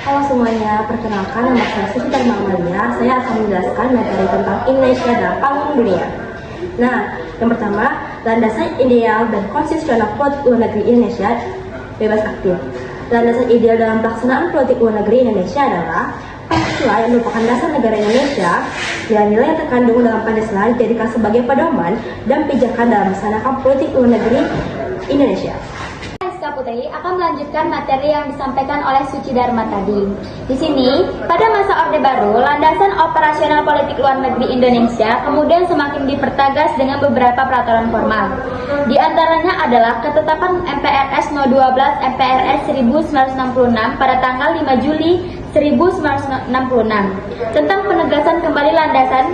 Halo semuanya, perkenalkan nama saya Suci Dharma Amalia. Saya akan menjelaskan materi tentang Indonesia dalam panggung dunia. Nah, yang pertama, landasan ideal dan konstitusional politik luar negeri Indonesia bebas aktif. Landasan ideal dalam pelaksanaan politik luar negeri Indonesia adalah Pancasila yang merupakan dasar negara Indonesia. Nilai-nilai yang terkandung dalam Pancasila dijadikan sebagai pedoman dan pijakan dalam melaksanakan politik luar negeri Indonesia. Putri akan melanjutkan materi yang disampaikan oleh Suci Dharma tadi. Di sini, pada masa Orde Baru, landasan operasional politik luar negeri Indonesia kemudian semakin dipertegas dengan beberapa peraturan formal. Di antaranya adalah ketetapan MPRS No. 12 MPRS 1966 pada tanggal 5 Juli 1966 tentang penegasan kembali landasan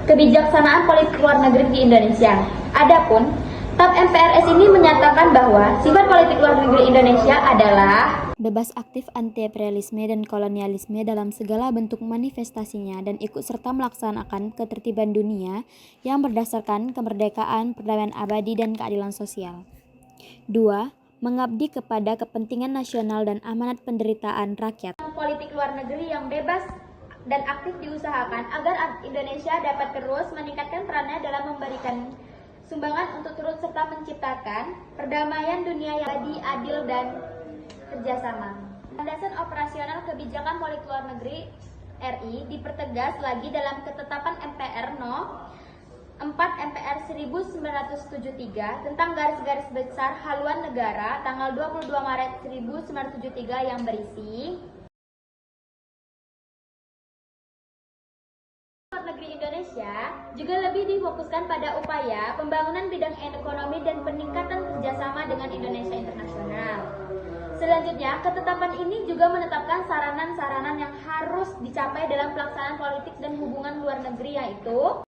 kebijaksanaan politik luar negeri di Indonesia. Adapun TAP MPRS ini menyatakan bahwa sifat politik luar negeri Indonesia adalah bebas aktif anti-imperialisme dan kolonialisme dalam segala bentuk manifestasinya dan ikut serta melaksanakan ketertiban dunia yang berdasarkan kemerdekaan, perdamaian abadi, dan keadilan sosial. 2. Mengabdi kepada kepentingan nasional dan amanat penderitaan rakyat. Politik luar negeri yang bebas dan aktif diusahakan agar Indonesia dapat terus meningkatkan perannya dalam memberikan sumbangan untuk turut serta menciptakan perdamaian dunia yang adil dan kerjasama. Landasan operasional kebijakan politik luar negeri RI dipertegas lagi dalam ketetapan MPR No. 4 MPR 1973 tentang garis-garis besar haluan negara tanggal 22 Maret 1973 yang berisi negeri Indonesia juga lebih difokuskan pada upaya pembangunan bidang ekonomi dan peningkatan kerjasama dengan Indonesia internasional. Selanjutnya, ketetapan ini juga menetapkan saranan-saranan yang harus dicapai dalam pelaksanaan politik dan hubungan luar negeri, yaitu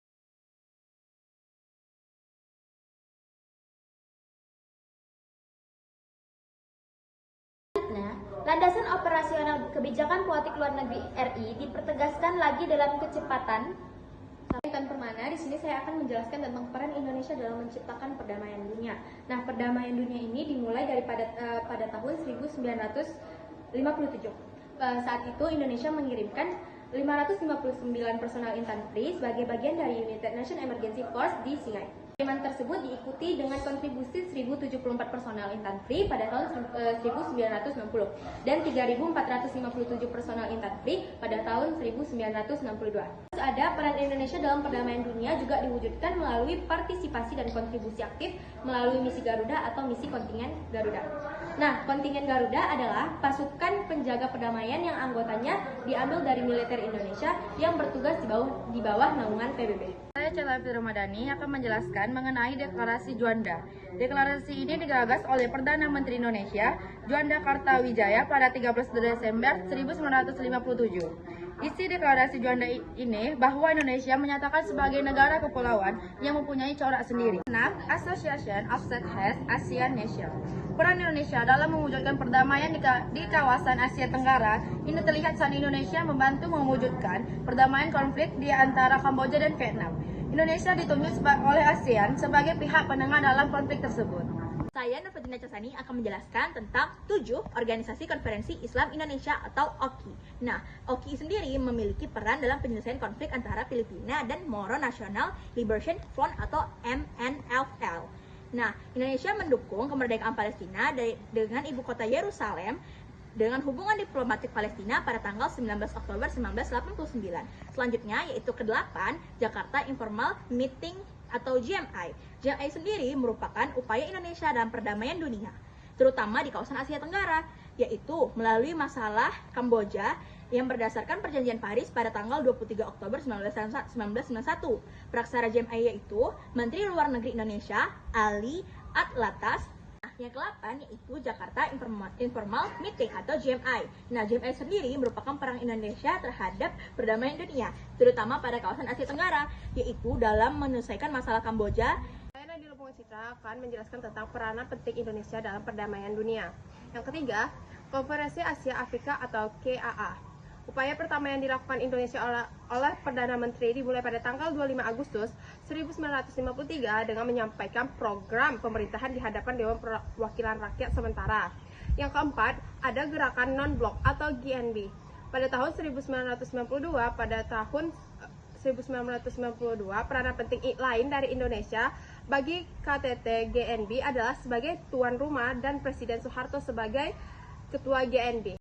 landasan operasional kebijakan politik luar negeri RI dipertegaskan lagi dalam kecepatan. Permana, di sini saya akan menjelaskan tentang peran Indonesia dalam menciptakan perdamaian dunia. Nah, perdamaian dunia ini dimulai pada tahun 1957. Saat itu Indonesia mengirimkan 559 personal infanteri sebagai bagian dari United Nations Emergency Force di Singai. Pengiriman tersebut diikuti dengan kontribusi 1074 personal infanteri pada tahun 1960 dan 3457 personal infanteri pada tahun 1962. Ada peran Indonesia dalam perdamaian dunia juga diwujudkan melalui partisipasi dan kontribusi aktif melalui misi Garuda atau misi kontingen Garuda. Nah, kontingen Garuda adalah pasukan penjaga perdamaian yang anggotanya diambil dari militer Indonesia yang bertugas di bawah naungan PBB. Saya Cela Ramadhani akan menjelaskan mengenai Deklarasi Juanda. Deklarasi ini digagas oleh Perdana Menteri Indonesia, Juanda Kartawijaya pada 13 Desember 1957. Isi deklarasi Juanda ini bahwa Indonesia menyatakan sebagai negara kepulauan yang mempunyai corak sendiri. Association of Southeast Asian Nations. Peran Indonesia dalam mewujudkan perdamaian di kawasan Asia Tenggara ini terlihat saat Indonesia membantu mewujudkan perdamaian konflik di antara Kamboja dan Vietnam. Indonesia ditunjuk oleh ASEAN sebagai pihak penengah dalam konflik tersebut. Saya Nurfatina Casani akan menjelaskan tentang 7 Organisasi Konferensi Islam Indonesia atau OKI. Nah, OKI sendiri memiliki peran dalam penyelesaian konflik antara Filipina dan Moro National Liberation Front atau MNLF. Nah, Indonesia mendukung kemerdekaan Palestina dengan ibu kota Yerusalem dengan hubungan diplomatik Palestina pada tanggal 19 Oktober 1989. Selanjutnya yaitu ke-8, Jakarta Informal Meeting atau GMI. GMI sendiri merupakan upaya Indonesia dalam perdamaian dunia, terutama di kawasan Asia Tenggara, yaitu melalui masalah Kamboja yang berdasarkan Perjanjian Paris pada tanggal 23 Oktober 1991. Pelaksana GMI yaitu Menteri Luar Negeri Indonesia, Ali Atlatas. Yang ke-8 yaitu Jakarta Informal Meeting atau GMI. Nah, GMI sendiri merupakan perang Indonesia terhadap perdamaian dunia, terutama pada kawasan Asia Tenggara, yaitu dalam menyelesaikan masalah Kamboja. Saya Nadila Citra akan menjelaskan tentang peranan penting Indonesia dalam perdamaian dunia. Yang ketiga, Konferensi Asia Afrika atau KAA. Upaya pertama yang dilakukan Indonesia oleh Perdana Menteri dimulai pada tanggal 25 Agustus 1953 dengan menyampaikan program pemerintahan di hadapan Dewan Perwakilan Rakyat sementara. Yang keempat, ada gerakan non-blok atau GNB. Pada tahun 1992, peranan penting lain dari Indonesia bagi KTT GNB adalah sebagai tuan rumah dan Presiden Soeharto sebagai ketua GNB.